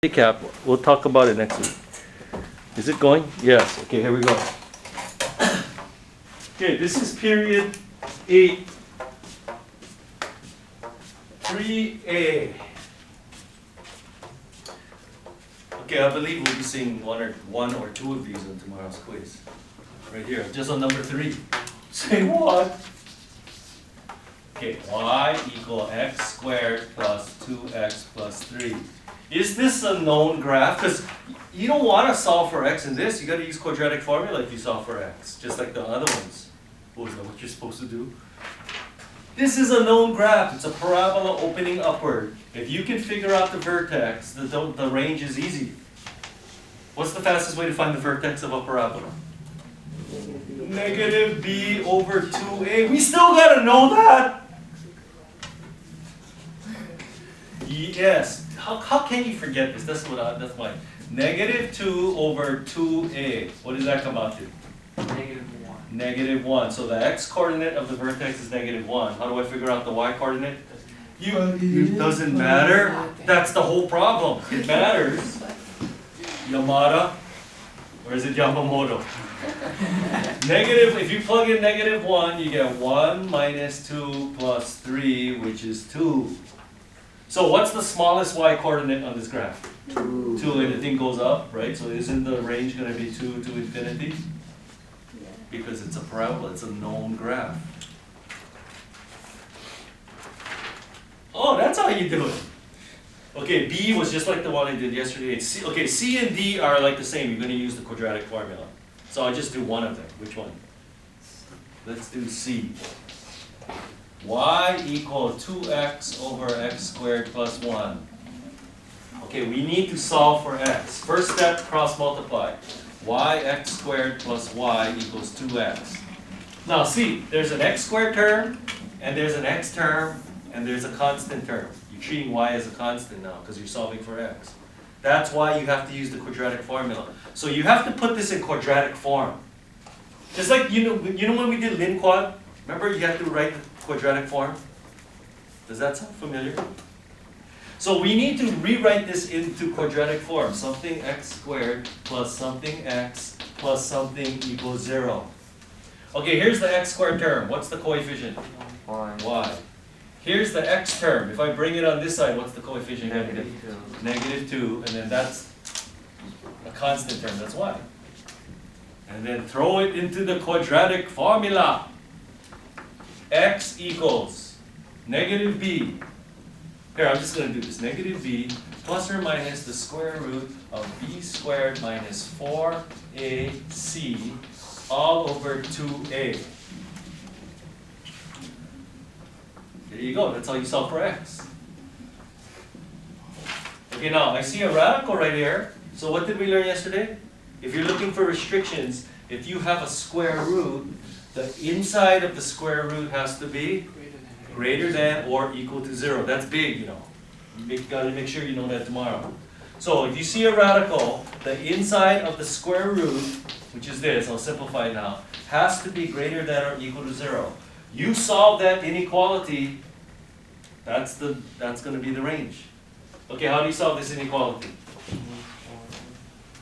Recap. We'll talk about it next week. Is it going? Yes. Okay, here we go. Okay, this is period 8, 3A. Okay, I believe we'll be seeing one or two of these in tomorrow's quiz. Right here, just on number 3. Say what? Okay, y equal x squared plus 2x plus 3. Is this a known graph? Because you don't want to solve for x in this. You got to use quadratic formula if you solve for x, just like the other ones. Oh, is that what you're supposed to do? This is a known graph. It's a parabola opening upward. If you can figure out the vertex, the range is easy. What's the fastest way to find the vertex of a parabola? Negative b over 2a. We still got to know that. Yes. How can you forget this? That's why. Negative 2 over 2a. What does that come out to? Negative 1. Negative 1. So the x-coordinate of the vertex is negative 1. How do I figure out the y-coordinate? It doesn't matter. That's the whole problem. It matters. Yamada? Or is it Yamamoto? Negative, if you plug in negative 1, you get 1 minus 2 plus 3, which is 2. So what's the smallest y-coordinate on this graph? 2, and the thing goes up, right? So isn't the range going to be 2 to infinity? Yeah. Because it's a parabola, it's a known graph. Oh, that's how you do it. Okay, B was just like the one I did yesterday. C and D are like the same. You're going to use the quadratic formula. So I'll just do one of them. Which one? Let's do C. Y equal 2x over x squared plus 1. Okay, we need to solve for x. First step, cross multiply. Y x squared plus y equals 2x. Now see, there's an x squared term, and there's an x term, and there's a constant term. You're treating y as a constant now because you're solving for x. That's why you have to use the quadratic formula. So you have to put this in quadratic form. Just like, you know when we did lin quad? Remember you have to write the quadratic form? Does that sound familiar? So we need to rewrite this into quadratic form. Something x squared plus something x plus something equals 0. Okay, here's the x squared term. What's the coefficient? Y. Here's the x term. If I bring it on this side, what's the coefficient? Negative 2. Negative 2, and then that's a constant term. That's y. And then throw it into the quadratic formula. X equals negative b. Here, I'm just going to do this. Negative b plus or minus the square root of b squared minus 4ac all over 2a. There you go. That's how you solve for x. Okay, now I see a radical right here. So what did we learn yesterday? If you're looking for restrictions, if you have a square root, the inside of the square root has to be greater than or equal to 0. That's big, you know. You got to make sure you know that tomorrow. So if you see a radical, the inside of the square root, which is this, I'll simplify it now, has to be greater than or equal to 0. You solve that inequality, that's going to be the range. Okay, how do you solve this inequality?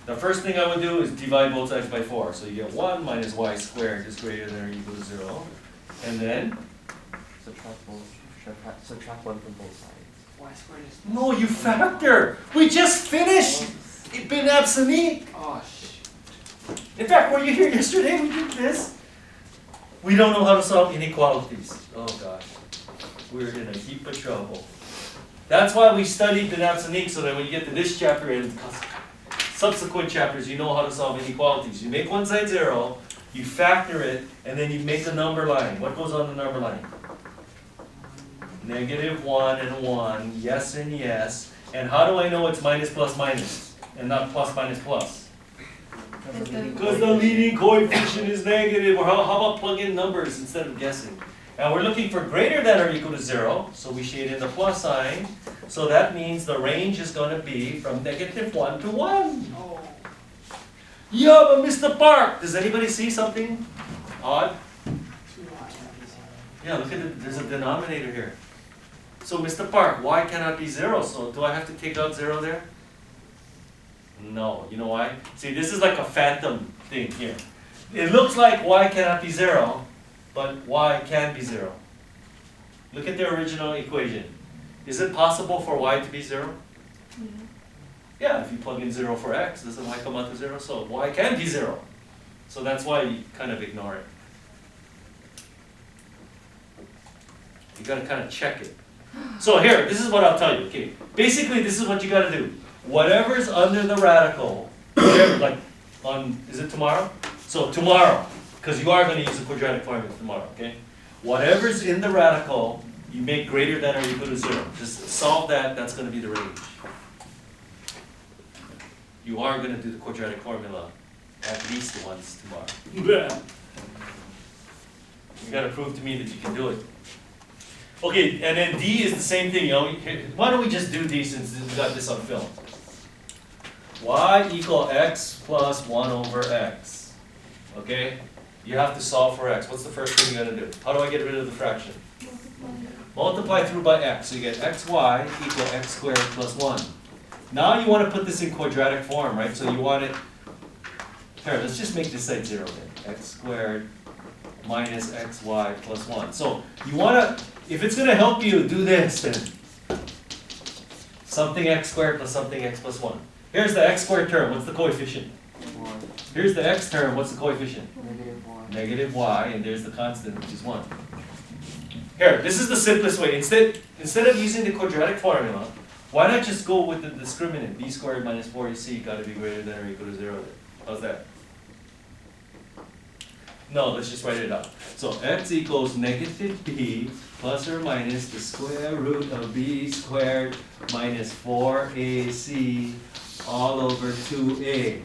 The first thing I would do is divide both sides by 4. So you get 1 minus y squared is greater than or equal to 0. And then? Subtract 1 from both sides. Y squared is... No, you factor! We just finished Binomial. Oh, shit. In fact, were you here yesterday? We did this. We don't know how to solve inequalities. Oh gosh. We're in a heap of trouble. That's why we studied Binomial, so that when you get to this chapter and subsequent chapters, you know how to solve inequalities. You make one side 0, you factor it, and then you make a number line. What goes on the number line? Negative 1 and 1, yes and yes. And how do I know it's minus plus minus, and not plus minus plus? Because the leading coefficient is negative. Or how about plug in numbers instead of guessing? And we're looking for greater than or equal to 0, so we shade in the plus sign. So that means the range is going to be from negative 1 to 1. Oh. Yeah, but Mr. Park, does anybody see something odd? Yeah, look at it. There's a denominator here. So Mr. Park, y cannot be 0, so do I have to take out 0 there? No, you know why? See, this is like a phantom thing here. It looks like y cannot be 0, but y can be 0. Look at the original equation. Is it possible for y to be 0? Yeah, if you plug in 0 for x, doesn't y come out to 0? So y can be 0. So that's why you kind of ignore it. You gotta kind of check it. So here, this is what I'll tell you, okay? Basically, this is what you gotta do. Whatever's under the radical, whatever, like on, is it tomorrow? So tomorrow, because you are gonna use the quadratic formula tomorrow, okay? Whatever's in the radical, you make greater than or equal to 0. Just solve that, that's gonna be the range. You are gonna do the quadratic formula at least once tomorrow. You gotta prove to me that you can do it. Okay, and then D is the same thing, you know. Why don't we just do D since we got this on film? Y equal x plus 1 over x. Okay? You have to solve for x. What's the first thing you're gonna do? How do I get rid of the fraction? Multiply through by x. So you get xy equal x squared plus 1. Now you want to put this in quadratic form, right? So you want it, here, let's just make this side 0 then. X squared minus xy plus 1. So you want to, if it's going to help you do this, then something x squared plus something x plus 1. Here's the x squared term. What's the coefficient? 1. Here's the x term. What's the coefficient? Negative 1. Negative y, and there's the constant, which is 1. Here, this is the simplest way. Instead of using the quadratic formula, why not just go with the discriminant? B squared minus 4ac got to be greater than or equal to 0. How's that? No, let's just write it out. So x equals negative b plus or minus the square root of b squared minus 4ac all over 2a.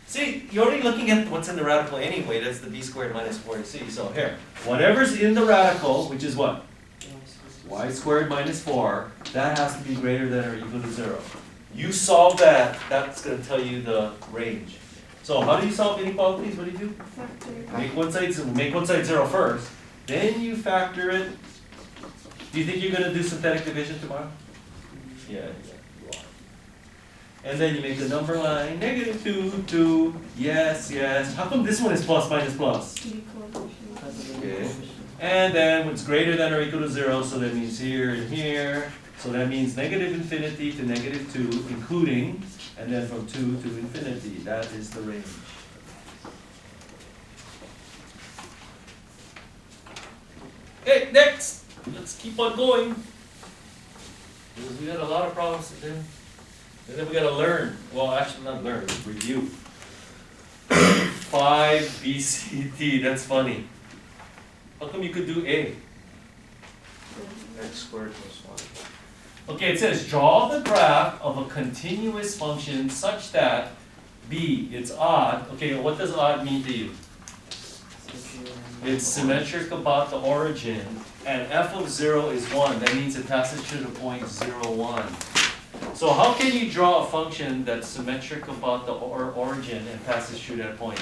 See, you're already looking at what's in the radical anyway. That's the b squared minus 4ac. So here, whatever's in the radical, which is what? Y squared minus 4, that has to be greater than or equal to 0. You solve that, that's going to tell you the range. So how do you solve inequalities? What do you do? Factor. Make one side 0 first, then you factor it. Do you think you're going to do synthetic division tomorrow? Yeah, you are. And then you make the number line, negative 2, 2, yes, yes. How come this one is plus minus plus? Okay. And then when it's greater than or equal to 0, so that means here and here. So that means negative infinity to negative 2, including, and then from 2 to infinity. That is the range. Okay, next. Let's keep on going. Because we got a lot of problems to do. And then we got to learn. Well, actually not learn, review. 5 BCT, that's funny. How come you could do A? X squared plus 1. Okay, it says draw the graph of a continuous function such that B, it's odd. Okay, what does odd mean to you? It's symmetric about the origin, and f of 0 is 1. That means it passes through the point 0, 1. So how can you draw a function that's symmetric about the origin and passes through that point?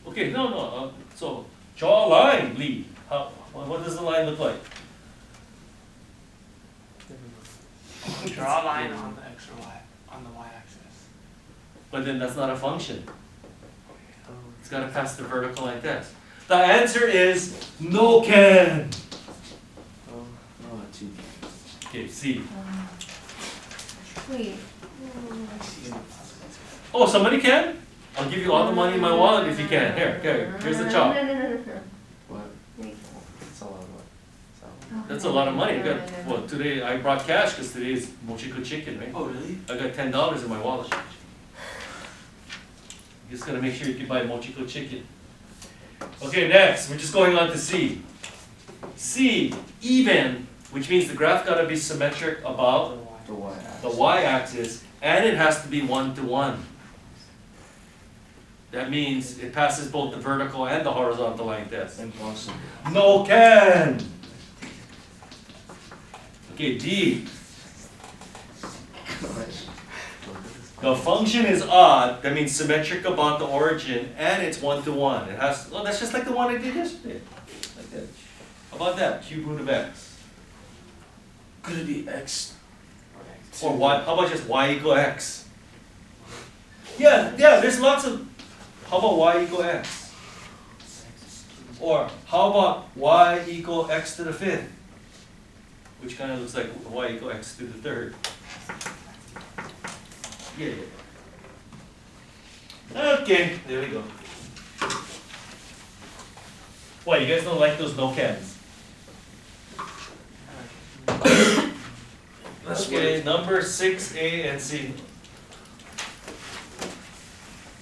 Okay, no. So draw a line, Lee. What does the line look like? Draw a line on the x or y, on the y-axis. But then that's not a function. It's got to pass the vertical like this. The answer is no can. Okay, C. Wait. Oh, somebody can? I'll give you all the money in my wallet if you can. Here, here's the chop. No. What? Wait. That's a lot of what? That's a lot of money. I got, well, today I brought cash because today is Mochiko chicken, right? Oh, really? I got $10 in my wallet. Just gotta make sure you can buy Mochiko chicken. Okay, next, we're just going on to C. C, even, which means the graph gotta be symmetric about The y-axis. the y-axis, and it has to be 1 to 1. That means it passes both the vertical and the horizontal like this. Impossible. No can! Okay, D. The function is odd, that means symmetric about the origin, and it's 1 to 1. It has, oh, that's just like the one I did yesterday. Like that. How about that? Cube root of x. Could it be x? Or X. Or y, how about just y equal x? Yeah, there's lots of, how about y equal x? Or how about y equal x to the fifth? Which kind of looks like y equal x to the third. Yeah. Okay, there we go. Why, you guys don't like those no cans? Okay, number 6A and C.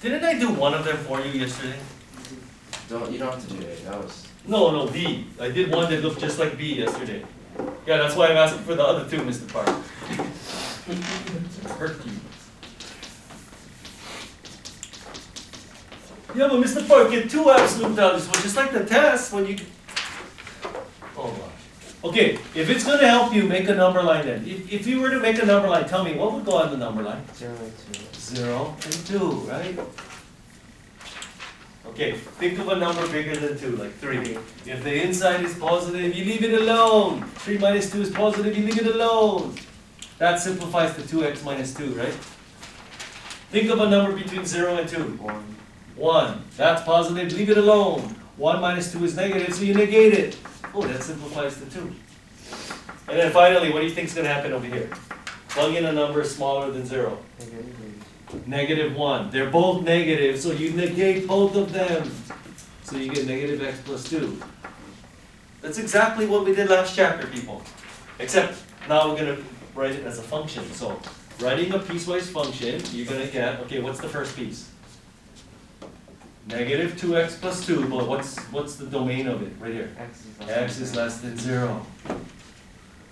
Didn't I do one of them for you yesterday? You don't have to do it. That was. No, B. I did one that looked just like B yesterday. Yeah, that's why I'm asking for the other two, Mr. Park. Hurt you. Yeah, but Mr. Park, get two absolute values. Well, just like the test, when you. Oh gosh. Okay, if it's going to help you, make a number line then. If you were to make a number line, tell me what would go on the number line? 0 and 2. 0 and 2, right? Okay, think of a number bigger than 2, like 3. If the inside is positive, you leave it alone. 3 minus 2 is positive, you leave it alone. That simplifies to 2x minus 2, right? Think of a number between 0 and 2. 1. 1. That's positive, leave it alone. 1 minus 2 is negative, so you negate it. Oh, that simplifies to 2. And then finally, what do you think is going to happen over here? Plug in a number smaller than 0. Negative 1. They're both negative, so you negate both of them. So you get negative x plus 2. That's exactly what we did last chapter, people. Except now we're going to write it as a function. So writing a piecewise function, you're going to get, okay, what's the first piece? Negative 2x plus 2, but what's the domain of it right here? X is less than 0.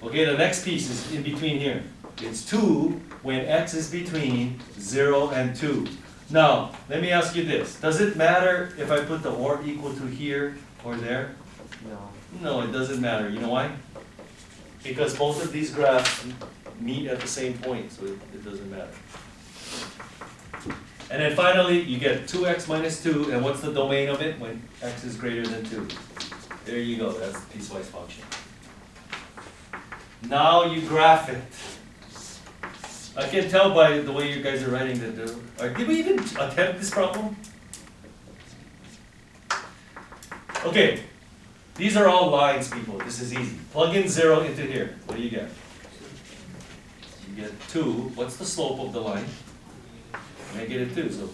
Okay, the next piece is in between here. It's 2 when x is between 0 and 2. Now, let me ask you this. Does it matter if I put the or equal to here or there? No. No, it doesn't matter. You know why? Because both of these graphs meet at the same point, so it doesn't matter. And then finally, you get 2x minus 2, and what's the domain of it when x is greater than 2? There you go, that's the piecewise function. Now you graph it. I can tell by the way you guys are writing that. Did we even attempt this problem? Okay, these are all lines, people. This is easy. Plug in 0 into here. What do you get? You get 2. What's the slope of the line? Negative 2. So,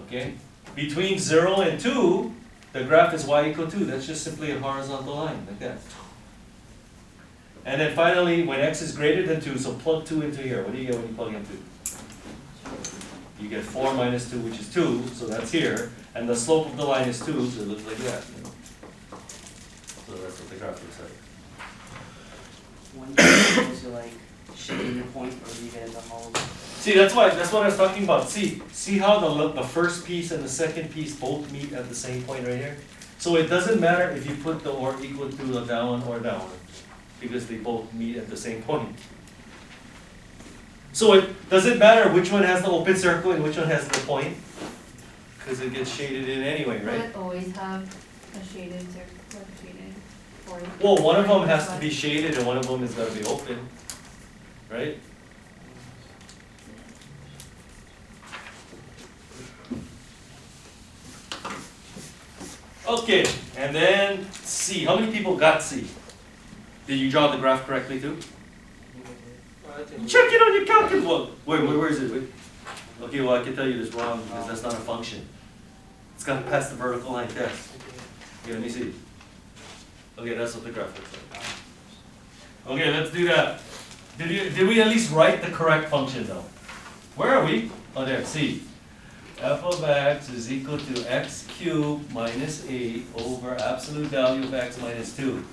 okay, between 0 and 2, the graph is y equal 2. That's just simply a horizontal line, like that. And then finally, when x is greater than 2, so plug 2 into here. What do you get when you plug in 2? You get 4 minus 2, which is 2, so that's here. And the slope of the line is 2, so it looks like that. You know? So that's what the graph looks like. When you're supposed to like shade your point or leave it in the hole. See, that's what I was talking about. See how the first piece and the second piece both meet at the same point right here? So it doesn't matter if you put the or equal to a down or down, because they both meet at the same point. So it doesn't matter which one has the open circle and which one has the point, because it gets shaded in anyway, Will right? it always have a shaded circle, like a shaded border? Well, one of them has to be shaded and one of them has got to be open, right? Okay, and then C. How many people got C? Did you draw the graph correctly too? Check it on your calculator. Wait, where is it? Wait. Okay, well I can tell you this wrong because that's not a function. It's got to pass the vertical line test. Okay, let me see. Okay, that's what the graph looks like. Okay, let's do that. Did we at least write the correct function though? Where are we? Oh, there. C. F of x is equal to x cubed minus 8 over absolute value of x minus 2.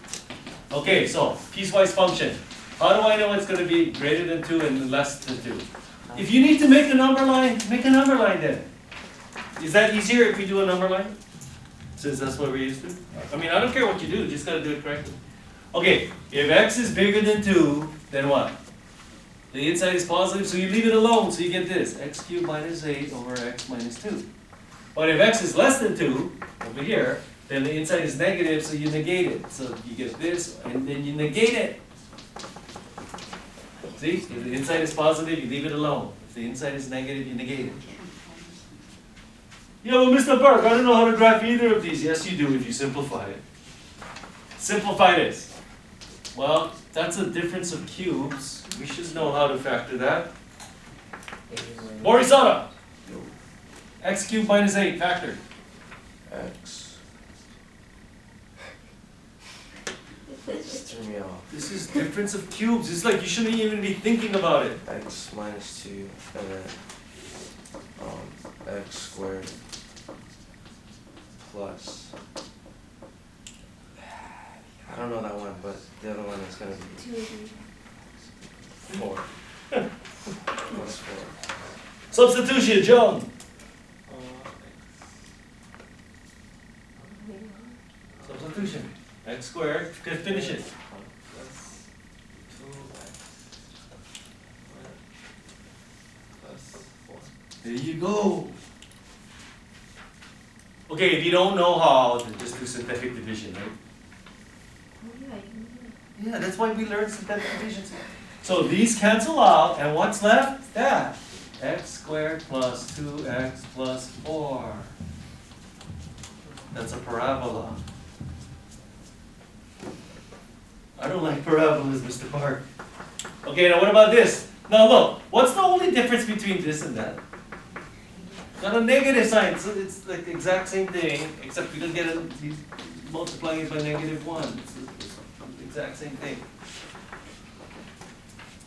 Okay, so piecewise function. How do I know it's going to be greater than 2 and less than 2? If you need to make a number line, make a number line then. Is that easier if we do a number line? Since that's what we're used to? I mean, I don't care what you do, you just got to do it correctly. Okay, if x is bigger than 2, then what? The inside is positive, so you leave it alone, so you get this. X cubed minus 8 over x minus 2. But if x is less than 2, over here, Then the inside is negative, so you negate it. So you get this, and then you negate it. See, if the inside is positive, you leave it alone. If the inside is negative, you negate it. Yeah, well, Mr. Park, I don't know how to graph either of these. Yes, you do if you simplify it. Simplify this. Well, that's a difference of cubes. We should know how to factor that. Morisata! X cubed minus 8, factor. X. Just threw me off. This is difference of cubes. It's like you shouldn't even be thinking about it. X minus 2, and then x squared plus. I don't know that one, but the other one is going to be 4. Plus 4. Substitution, John. Substitution. X squared. Good, finish it. Plus 2x plus 4. There you go. Okay, if you don't know how, then just do synthetic division, right? Oh, yeah, you can do it. Yeah, that's why we learned synthetic division. So these cancel out, and what's left? That. X squared plus 2x plus 4. That's a parabola. I don't like parabolas, Mr. Park. Okay, now what about this? Now look, what's the only difference between this and that? Got a negative sign, so it's like the exact same thing, except we don't get it, multiplying it by -1. It's the exact same thing.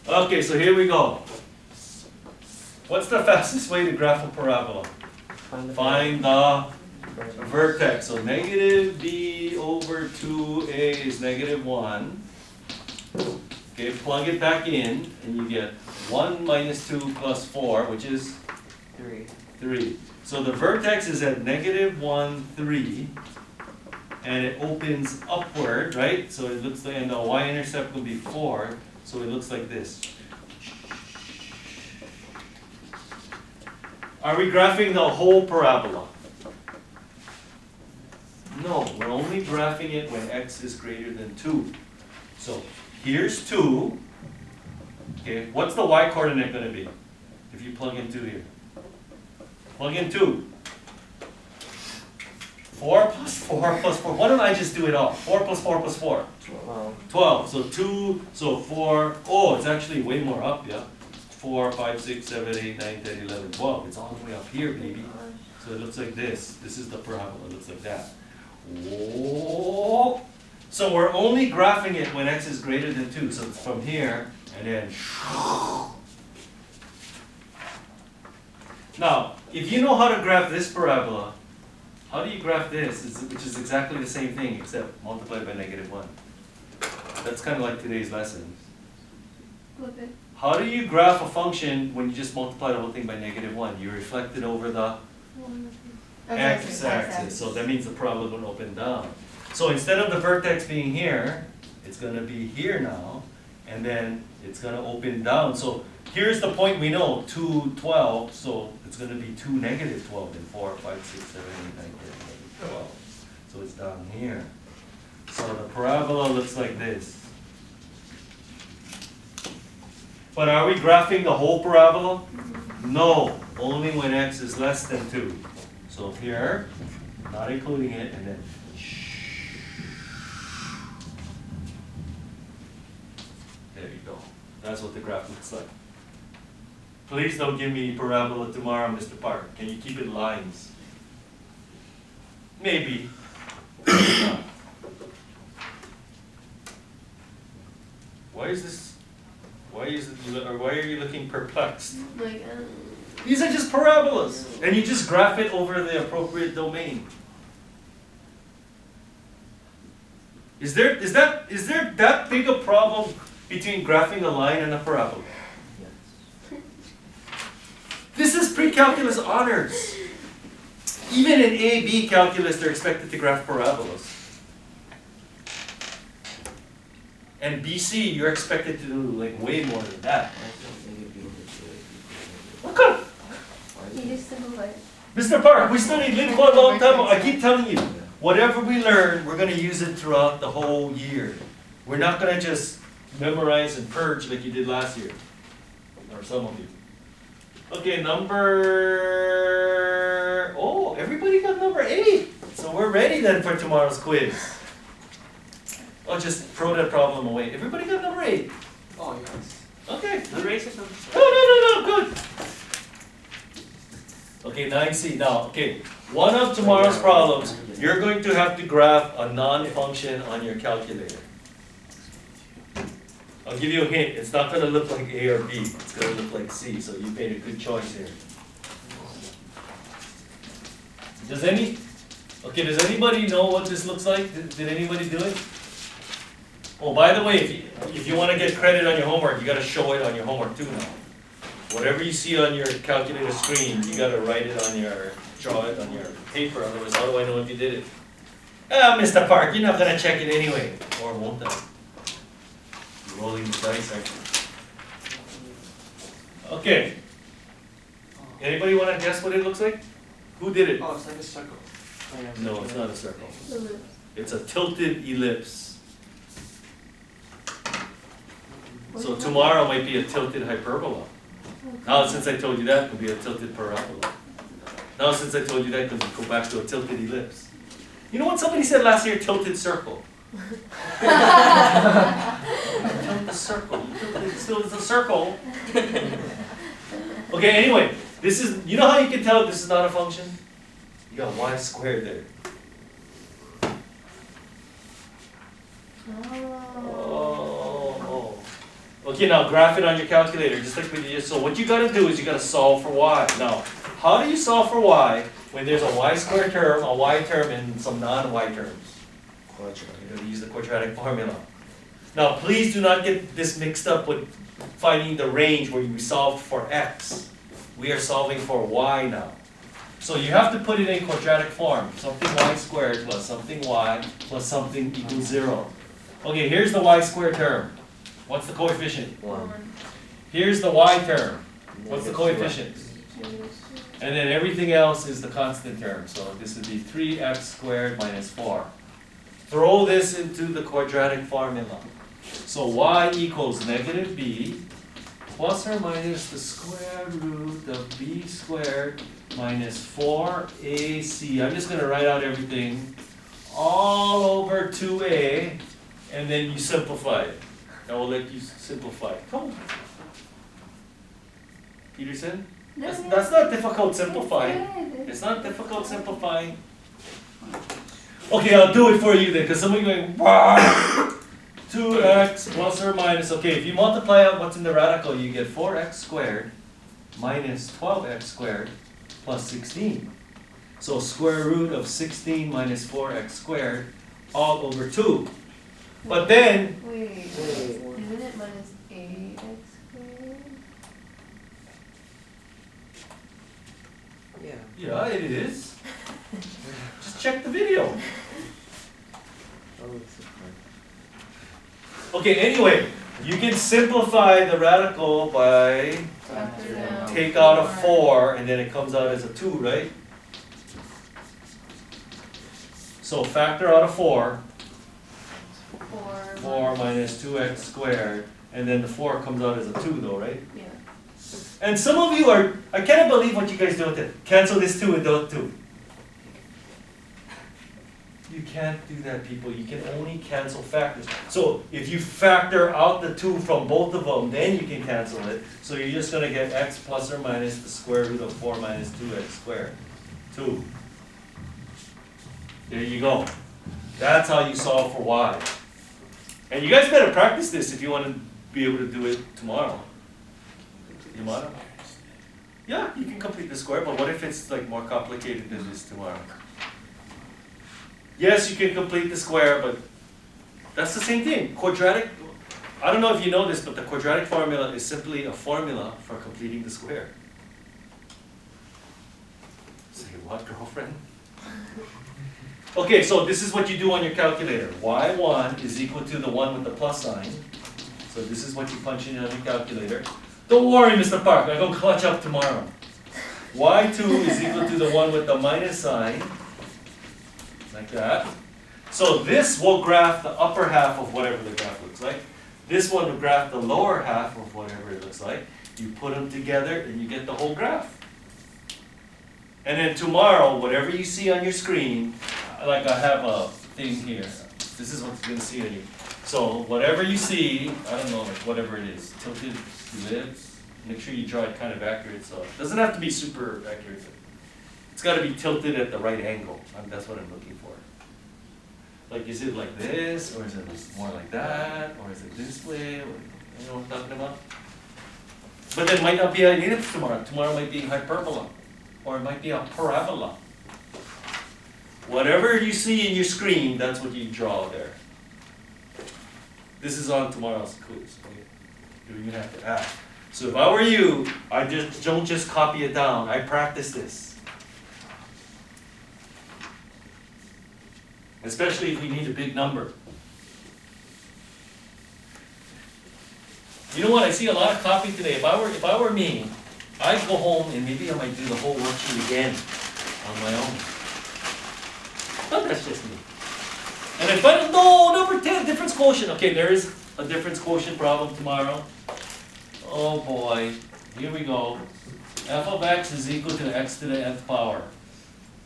Okay, so here we go. What's the fastest way to graph a parabola? Find the vertex. So negative b over 2a is -1. Okay, plug it back in, and you get 1 minus 2 plus 4, which is 3. So the vertex is at -1, 3, and it opens upward, right? So it looks like, and the y-intercept will be 4, so it looks like this. Are we graphing the whole parabola? No, we're only graphing it when x is greater than 2. So here's 2. Okay, what's the y-coordinate going to be if you plug in 2 here? Plug in 2. 4 plus 4 plus 4. Why don't I just do it all? 4 plus 4 plus 4. 12. So 2, so 4. Oh, it's actually way more up, yeah? 4, 5, 6, 7, 8, 9, 10, 11, 12. It's all the way up here, baby. So it looks like this. This is the parabola. It looks like that. Whoa. So we're only graphing it when x is greater than 2. So it's from here, and then. Now, if you know how to graph this parabola, how do you graph this, which is exactly the same thing, except multiplied by -1? That's kind of like today's lesson. Flip it. How do you graph a function when you just multiply the whole thing by -1? You reflect it over the x-axis, so that means the parabola is going to open down. So instead of the vertex being here, it's going to be here now, and then it's going to open down. So here's the point we know, 2, 12, so it's going to be 2, -12, and 4, 5, 6, 7, 8, 9, 10, 11, 12. So it's down here. So the parabola looks like this. But are we graphing the whole parabola? No, only when x is less than 2. So here, not including it, and then there you go. That's what the graph looks like. Please don't give me parabola tomorrow, Mr. Park. Can you keep it lines? Maybe. Why is this? Why are you looking perplexed? Like, These are just parabolas, and you just graph it over the appropriate domain. Is there that big a problem between graphing a line and a parabola? This is pre-calculus honors. Even in A/B calculus, they're expected to graph parabolas. And BC, you're expected to do like way more than that. What kind of? you just simplify it. Mr. Park, we studied lit for a long time. I keep telling you. whatever we learn, we're gonna use it throughout the whole year. We're not gonna just memorize and purge like you did last year, or some of you. Okay, oh, everybody got number 8. So we're ready then for tomorrow's quiz. Oh, just throw that problem away. Everybody got number 8. Oh, yes. Okay. The race is number 7. No, good. Okay, 9C. Now, okay, one of tomorrow's problems, you're going to have to graph a non-function on your calculator. I'll give you a hint. It's not going to look like A or B. It's going to look like C. So you made a good choice here. Does anybody know what this looks like? Did anybody do it? Oh, by the way, if you want to get credit on your homework, you got to show it on your homework too now. Whatever you see on your calculator screen, you got to write it on draw it on your paper. Otherwise, how do I know if you did it? Mr. Park, you're not going to check it anyway. Or won't I? You're rolling the dice, aren't you? Okay. Anybody want to guess what it looks like? Who did it? Oh, it's like a circle. No, it's not a circle. Ellipse. It's a tilted ellipse. What So is that? tomorrow might be a tilted hyperbola. Now since I told you that, it could be a tilted parabola. Now since I told you that, it could go back to a tilted ellipse. You know what somebody said last year? Tilted circle. Tilt the circle. It still is a circle. Okay, anyway, you know how you can tell this is not a function? You got y squared there. Oh. Okay, now graph it on your calculator, just like we did. So what you gotta do is you gotta solve for y. Now, how do you solve for y when there's a y squared term, a y term, and some non-y terms? You're gonna use the quadratic formula. Now, please do not get this mixed up with finding the range where you solved for x. We are solving for y now. So you have to put it in quadratic form. Something y squared plus something y plus something equals 0. Okay, here's the y squared term. What's the coefficient? 1. Here's the y term. What's the coefficient? And then everything else is the constant term. So this would be 3x squared minus 4. Throw this into the quadratic formula. So y equals negative b plus or minus the square root of b squared minus 4ac. I'm just going to write out everything all over 2a, and then you simplify it. I will let you simplify it. Come on. Peterson? That's not difficult simplifying. It's not difficult simplifying. Okay, I'll do it for you then, because some of you are going, wow! 2x plus or minus. Okay, if you multiply out what's in the radical, you get 4x squared minus 12x squared plus 16. So square root of 16 minus 4x squared all over 2. But then, Wait, isn't it minus 8x squared? yeah, it is. Just check the video. Okay, anyway, you can simplify the radical by Factor down. take out a 4, and then it comes out as a 2, right? So factor out a 4, 4 minus 2x squared, and then the 4 comes out as a 2 though, right? Yeah. And some of you are, I cannot believe what you guys do with it. Cancel this 2 and those 2. You can't do that, people. You can only cancel factors. So if you factor out the 2 from both of them, then you can cancel it. So you're just going to get x plus or minus the square root of 4 minus 2x squared. 2. There you go. That's how you solve for y. And you guys better practice this if you want to be able to do it tomorrow. Tomorrow? Yeah, you can complete the square, but what if it's like more complicated than this tomorrow? Yes, you can complete the square, but that's the same thing. Quadratic, I don't know if you know this, but the quadratic formula is simply a formula for completing the square. Say what, girlfriend? Okay, so this is what you do on your calculator. Y1 is equal to the one with the plus sign. So this is what you punch in on your calculator. Don't worry, Mr. Park, I'm going to clutch up tomorrow. Y2 is equal to the one with the minus sign. like that. So this will graph the upper half of whatever the graph looks like. This one will graph the lower half of whatever it looks like. You put them together and you get the whole graph. And then tomorrow, whatever you see on your screen, like I have a thing here. This is what you're going to see on you. So whatever you see, I don't know, like whatever it is, tilted ellipse, make sure you draw it kind of accurate. So it doesn't have to be super accurate. It's got to be tilted at the right angle. That's what I'm looking for. Like, is it like this, or is it more like that, or is it this way? Or, you know what I'm talking about? But then it might not be an ellipse tomorrow. Tomorrow might be hyperbola, or it might be a parabola. Whatever you see in your screen, that's what you draw there. This is on tomorrow's quiz. Okay? You even have to ask. So if I were you, I just don't just copy it down. I practice this. Especially if we need a big number. You know what? I see a lot of copy today. If I were me, I'd go home and maybe I might do the whole worksheet again on my own. But that's just me. And if I don't know, number 10, difference quotient. Okay, there is a difference quotient problem tomorrow. Oh boy, here we go. F of x is equal to x to the nth power.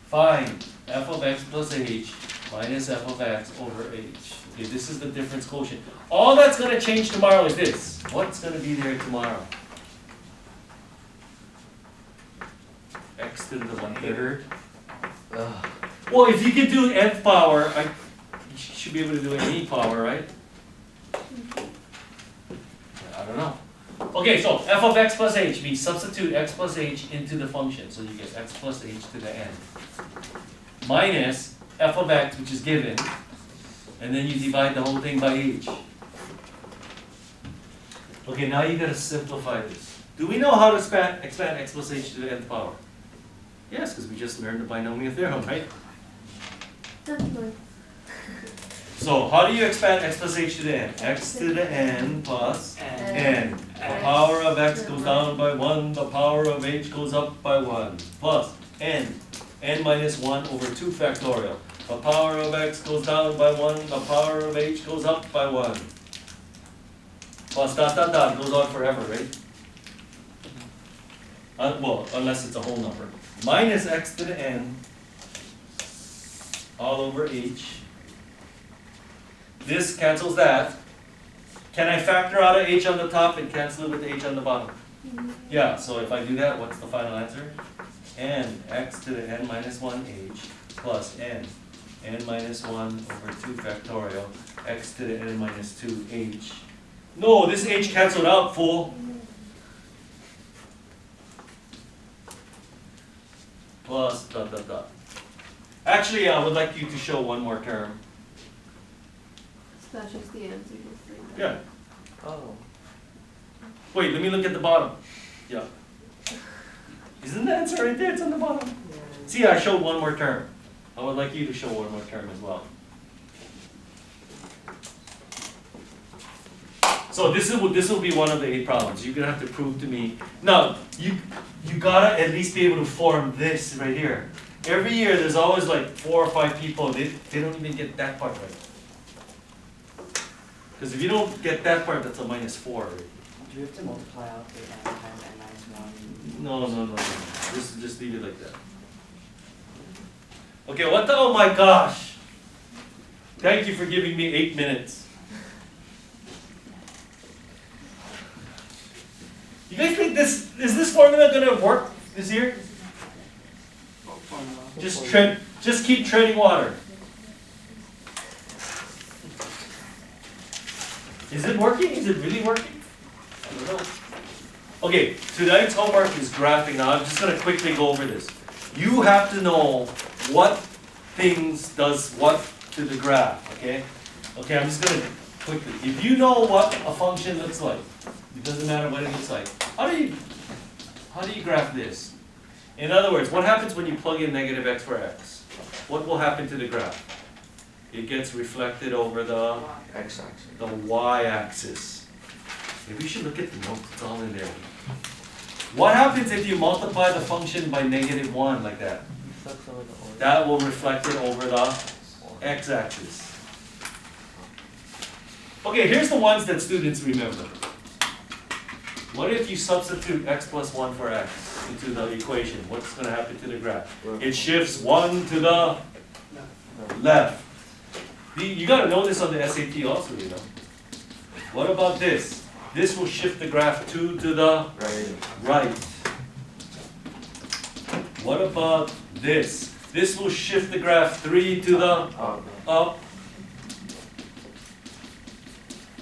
Find f of x plus h minus f of x over h. Okay, this is the difference quotient. All that's going to change tomorrow is this. What's going to be there tomorrow? X to the 1/3. Well, if you can do nth power, you should be able to do any power, right? I don't know. Okay, so f of x plus h means substitute x plus h into the function. So you get x plus h to the n. Minus f of x, which is given. And then you divide the whole thing by h. Okay, now you gotta simplify this. Do we know how to expand x plus h to the nth power? Yes, because we just learned the binomial theorem, right? So how do you expand x plus h to the n? X to the n plus n. The power of x goes down by 1, the power of h goes up by 1. Plus n. n minus 1 over 2 factorial. The power of x goes down by 1, the power of h goes up by 1. Plus dot dot dot goes on forever, right? Well, unless it's a whole number. Minus x to the n all over h. This cancels that. Can I factor out a h on the top and cancel it with h on the bottom? Yeah, so if I do that, what's the final answer? N x to the n minus 1 h plus n minus 1 over 2 factorial x to the n minus 2 h. No, this h canceled out, fool. Plus dot dot dot. Actually, I would like you to show one more term. So that's just the answer. Yeah. Oh. Wait, let me look at the bottom. Yeah. Isn't the answer right there? It's on the bottom. See, I showed one more term. I would like you to show one more term as well. So this will be one of the 8 problems. You're gonna have to prove to me. Now, you gotta at least be able to form this right here. Every year there's always like 4 or 5 people, they don't even get that part right. Because if you don't get that part, that's a -4, right? Do we have to multiply out the n times n minus 1? No. Just leave it like that. Okay, what the, oh my gosh! Thank you for giving me 8 minutes. You guys think is this formula gonna work this year? Just keep treading water. Is it working? Is it really working? I don't know. Okay, tonight's homework is graphing. Now I'm just gonna quickly go over this. You have to know what things does what to the graph, okay? Okay, I'm just gonna quickly. If you know what a function looks like, it doesn't matter what it looks like. How do you graph this? In other words, what happens when you plug in negative x for x? What will happen to the graph? It gets reflected over the X-axis. the y-axis. Maybe you should look at the notes, it's all in there. What happens if you multiply the function by -1 like that? Reflects over the order. That will reflect it over the x-axis. Okay, here's the ones that students remember. What if you substitute x plus 1 for x into the equation? What's going to happen to the graph? It shifts 1 to the left. You got to know this on the SAT also, you know. What about this? This will shift the graph 2 to the right. What about this? This will shift the graph 3 to the up.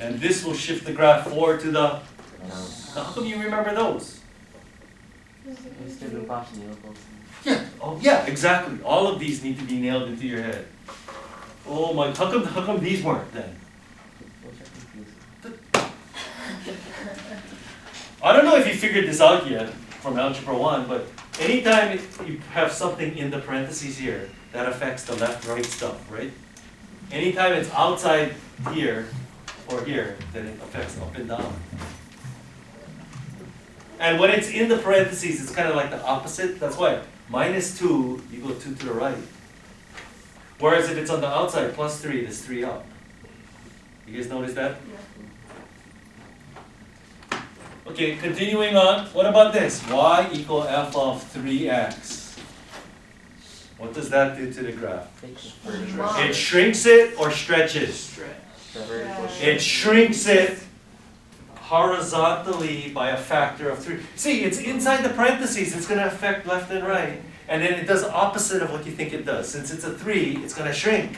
And this will shift the graph 4 to the. Now, how come you remember those? Yeah. Oh, yeah, exactly. All of these need to be nailed into your head. Oh my, how come these weren't then? I don't know if you figured this out yet from Algebra 1, but anytime you have something in the parentheses here, that affects the left-right stuff, right? Anytime it's outside here or here, then it affects up and down. And when it's in the parentheses, it's kind of like the opposite. That's why -2, you go 2 to the right. Whereas if it's on the outside, +3, there's 3 up. You guys notice that? Okay, continuing on. What about this? Y equal f of 3x. What does that do to the graph? It shrinks it or stretches? It shrinks it horizontally by a factor of 3. See, it's inside the parentheses. It's going to affect left and right. And then it does the opposite of what you think it does. Since it's a 3, it's going to shrink.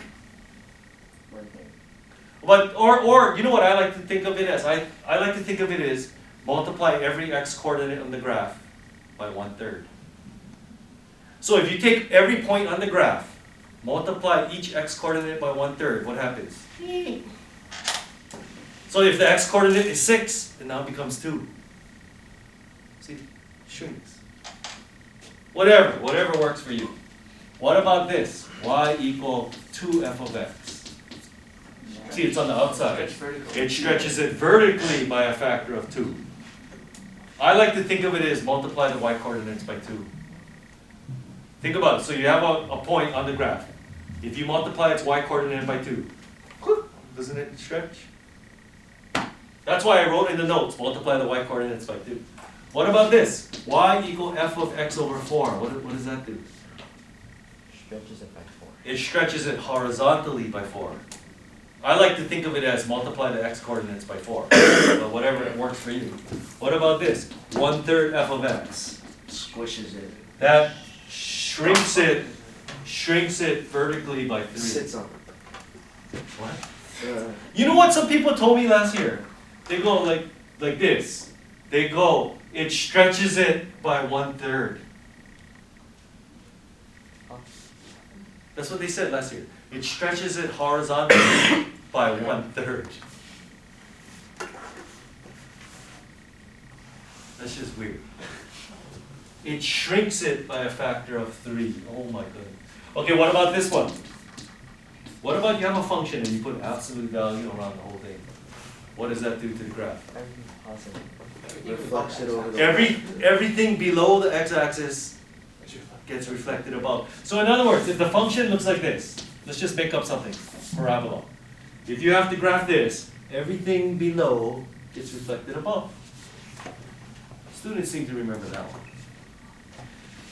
But, or you know what I like to think of it as? I like to think of it as multiply every x coordinate on the graph by 1/3. So if you take every point on the graph, multiply each x coordinate by 1/3, what happens? So if the x coordinate is 6, it now becomes 2. See, shrinks. Whatever works for you. What about this? Y equal 2f of x. See, it's on the outside. It stretches it vertically by a factor of 2. I like to think of it as multiply the y coordinates by 2. Think about it. So you have a point on the graph. If you multiply its y coordinate by 2, doesn't it stretch? That's why I wrote in the notes, multiply the y coordinates by 2. What about this? Y equal f of x over 4. What does that do? Stretches it by 4. It stretches it horizontally by 4. I like to think of it as multiply the x coordinates by 4. But whatever works for you. What about this? 1/3 f of x. Squishes it. That shrinks it vertically by 3. Sits on it. What? You know what some people told me last year? They go like this. They go, it stretches it by 1/3. That's what they said last year. It stretches it horizontally by 1/3. That's just weird. It shrinks it by a factor of 3. Oh my goodness. Okay, what about this one? What about you have a function and you put absolute value around the whole thing? What does that do to the graph? Everything's positive. Reflects it over the Everything below the x-axis gets reflected above. So in other words, if the function looks like this, let's just make up something, parabola. If you have to graph this, everything below gets reflected above. Students seem to remember that one.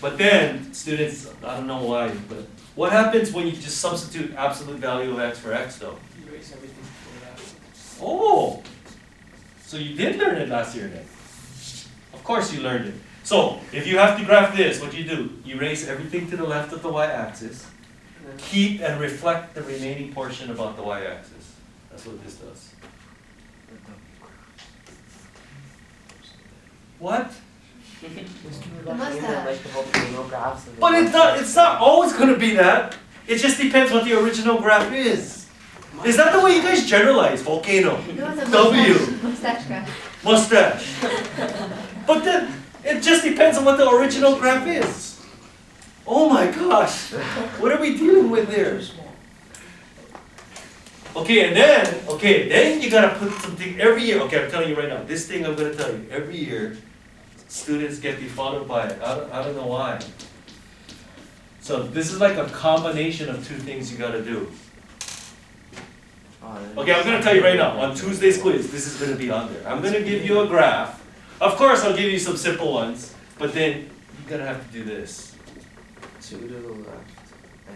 But then, students, I don't know why, but what happens when you just substitute absolute value of x for x though? Erase everything before that. Oh! So you did learn it last year then? Of course you learned it. So, if you have to graph this, what you do? Erase everything to the left of the y-axis, keep and reflect the remaining portion about the y-axis. That's what this does. What? must have. Like the volcano graphs. But it's not always going to be that. It just depends what the original graph is. Is that the way you guys generalize? Volcano. It was a W. mustache graph. Mustache. But then, it just depends on what the original graph is. Oh my gosh. What are we dealing with there? Okay, and then you gotta put something every year. Okay, I'm telling you right now, this thing I'm gonna tell you, every year, students get befuddled by it. I don't know why. So this is like a combination of two things you gotta do. Okay, I'm gonna tell you right now, on Tuesday's quiz, this is gonna be on there. I'm gonna give you a graph. Of course, I'll give you some simple ones, but then you're gonna have to do this. 2 to the left and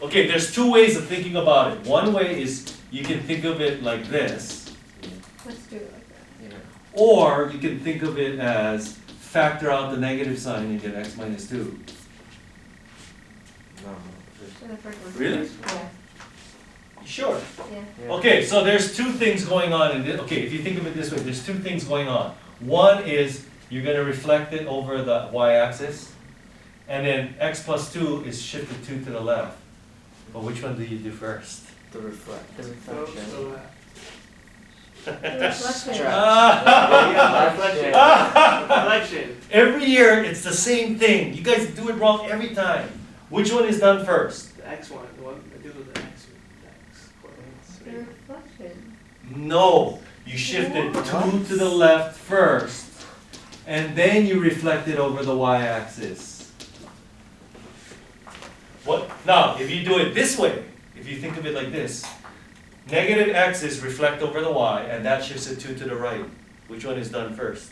Okay, there's two ways of thinking about it. One way is you can think of it like this, Let's do it like that. yeah. or you can think of it as factor out the negative sign and get x minus 2. No. So the first one. Really? Yeah, You sure? yeah. Yeah. Okay, so there's two things going on in this. Okay, if you think of it this way, there's two things going on. One is you're going to reflect it over the y-axis, and then x plus 2 is shifted 2 to the left. But which one do you do first? The reflection. Go to the left. The reflection. Yeah, reflection. Reflection. Every year, it's the same thing. You guys do it wrong every time. Which one is done first? The X one, the one that deals with the X. The reflection. No, you shifted 2 to the left first, and then you reflect it over the y-axis. What? Now, if you do it this way, if you think of it like this, negative x's reflect over the y, and that shifts it 2 to the right. Which one is done first?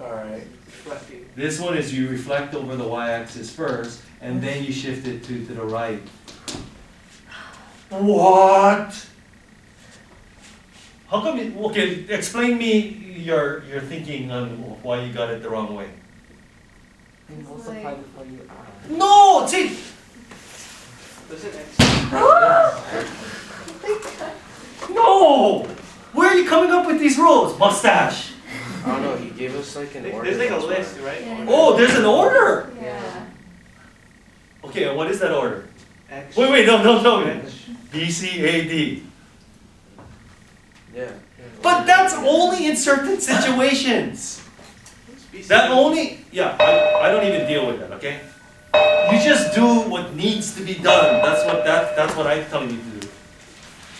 Alright. Reflecting. This one is you reflect over the y-axis first, and then you shift it 2 to the right. What? How come you, okay, explain me your thinking on why you got it the wrong way. You multiply before you add. No, see, Does it X? no! Where are you coming up with these rules? Mustache. I don't know, he gave us like an order. There's like a that's why. list, right? Yeah. Oh, there's an order. Yeah. Okay, and what is that order? X. Wait, no. X. B, C, A, D. Yeah. But that's only in certain situations. BC. That only, yeah, I don't even deal with that, okay? You just do what needs to be done. That's what I'm telling you to do.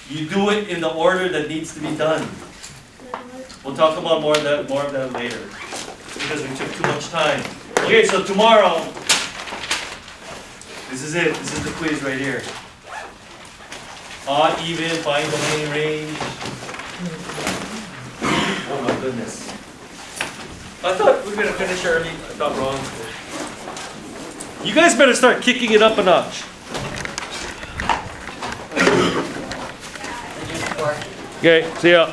You do it in the order that needs to be done. We'll talk about more of that later, because we took too much time. Okay, so tomorrow, this is it. This is the quiz right here. Odd, even, find domain range. Oh my goodness. I thought we were gonna finish early. I thought wrong. You guys better start kicking it up a notch. Okay, see ya.